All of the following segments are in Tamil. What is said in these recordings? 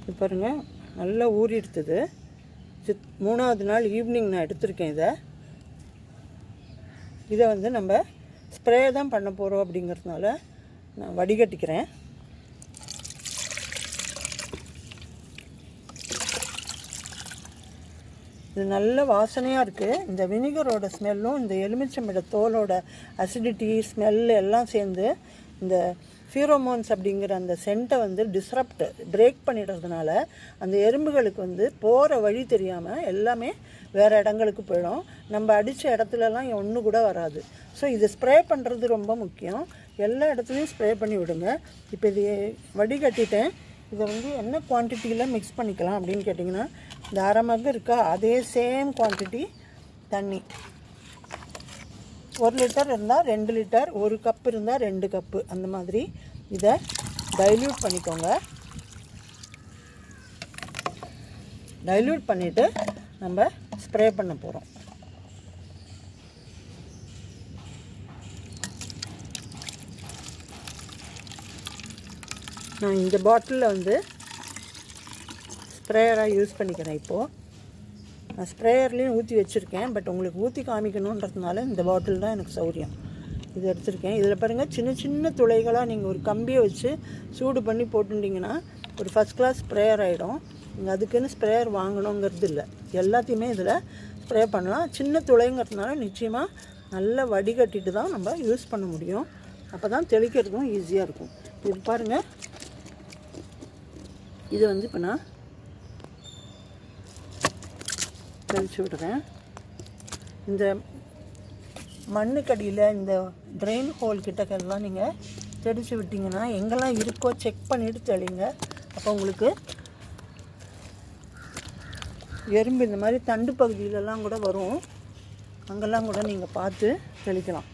இது பாருங்கள் நல்லா ஊறி எடுத்தது. மூணாவது நாள் ஈவினிங் நான் எடுத்திருக்கேன். இதை வந்து நம்ம ஸ்ப்ரே தான் பண்ண போகிறோம் அப்படிங்கிறதுனால நான் வடிகட்டிக்கிறேன். இது நல்ல வாசனையாக இருக்குது. இந்த வினிகரோட ஸ்மெல்லும் இந்த எலுமிச்சம்பழ தோலோட அசிடிட்டி ஸ்மெல் எல்லாம் சேர்ந்து இந்த ஃபீரோமோன்ஸ் அப்படிங்கிற அந்த சென்ட்டை வந்து பிரேக் பண்ணிடுறதுனால அந்த எறும்புகளுக்கு வந்து போகிற வழி தெரியாமல் எல்லாமே வேறு இடங்களுக்கு போயிடும். நம்ம அடித்த இடத்துலலாம் ஒன்று கூட வராது. ஸோ இது ஸ்ப்ரே பண்ணுறது ரொம்ப முக்கியம். எல்லா இடத்துலையும் ஸ்ப்ரே பண்ணி விடுங்க. இப்போ இது வடிகட்டிட்டேன். இதை வந்து என்ன குவான்டிட்டியில் மிக்ஸ் பண்ணிக்கலாம் அப்படின்னு கேட்டிங்கன்னா, இந்த அரை மக்கு இருக்கா, அதே சேம் குவான்டிட்டி தண்ணி. 1 லிட்டர் இருந்தால் 2 லிட்டர், 1 கப் இருந்தால் 2 கப்பு, அந்த மாதிரி இதை டைல்யூட் பண்ணிக்கோங்க. டைல்யூட் பண்ணிவிட்டு நம்ம ஸ்ப்ரே பண்ண போகிறோம். நான் இந்த பாட்டிலில் வந்து ஸ்ப்ரேயராக யூஸ் பண்ணிக்கிறேன். இப்போது நான் ஸ்ப்ரேயர்லேயும் ஊற்றி வச்சுருக்கேன். பட் உங்களுக்கு ஊற்றி காமிக்கணுன்றதுனால இந்த பாட்டில் தான் எனக்கு சௌரியம். இது எடுத்திருக்கேன். இதில் பாருங்கள், சின்ன சின்ன துளைகளாக நீங்கள் ஒரு கம்பியை வச்சு சூடு பண்ணி போட்டுட்டிங்கன்னா ஒரு ஃபஸ்ட் கிளாஸ் ஸ்ப்ரேயர் ஆகிடும். நீங்கள் அதுக்குன்னு ஸ்ப்ரேயர் வாங்கணுங்கிறது இல்லை. எல்லாத்தையுமே இதில் ஸ்ப்ரே பண்ணலாம். சின்ன துளைங்கிறதுனால நிச்சயமாக நல்லா வடிகட்டிட்டு தான் நம்ம யூஸ் பண்ண முடியும். அப்போ தான் தெளிக்கிறதும் ஈஸியாக இருக்கும். இது பாருங்கள், இது வந்து இப்போ நான் தெளித்து விடுறேன். இந்த மண்ணுக்கடியில் இந்த ட்ரெயின் ஹோல் கிட்டக்கெல்லாம் நீங்கள் தெளித்து விட்டிங்கன்னா எங்கெல்லாம் இருக்கோ செக் பண்ணிவிட்டு தெளிங்க. அப்போ உங்களுக்கு எறும்பு இந்த மாதிரி தண்டு பகுதியிலலாம் கூட வரும். அங்கெல்லாம் கூட நீங்கள் பார்த்து தெளிக்கலாம்.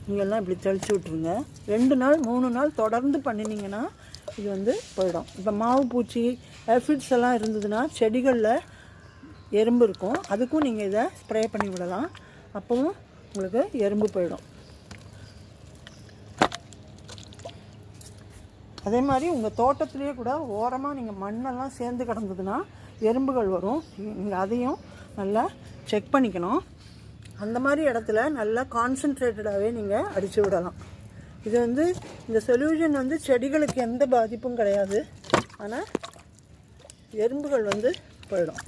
நீங்கள்லாம் இப்படி தெளித்து விட்ருங்க. 2 நாள் 3 நாள் தொடர்ந்து பண்ணினீங்கன்னா இது வந்து போயிடும். இப்போ மாவு பூச்சி எஃபிட்ஸ் எல்லாம் இருந்ததுன்னா செடிகளில் எறும்பு இருக்கும். அதுக்கும் நீங்கள் இதை ஸ்ப்ரே பண்ணி விடலாம். அப்போவும் உங்களுக்கு எறும்பு போயிடும். அதே மாதிரி உங்கள் தோட்டத்துலேயே கூட ஓரமாக நீங்கள் மண்ணெல்லாம் சேர்ந்து கிடந்ததுன்னா எறும்புகள் வரும். நீங்கள் அதையும் நல்லா செக் பண்ணிக்கணும். அந்த மாதிரி இடத்துல நல்லா கான்சன்ட்ரேட்டடாகவே நீங்கள் அடித்து விடலாம். இது வந்து இந்த சொல்யூஷன் வந்து செடிகளுக்கு எந்த பாதிப்பும் கிடையாது. ஆனால் எறும்புகள் வந்து போயிடும்.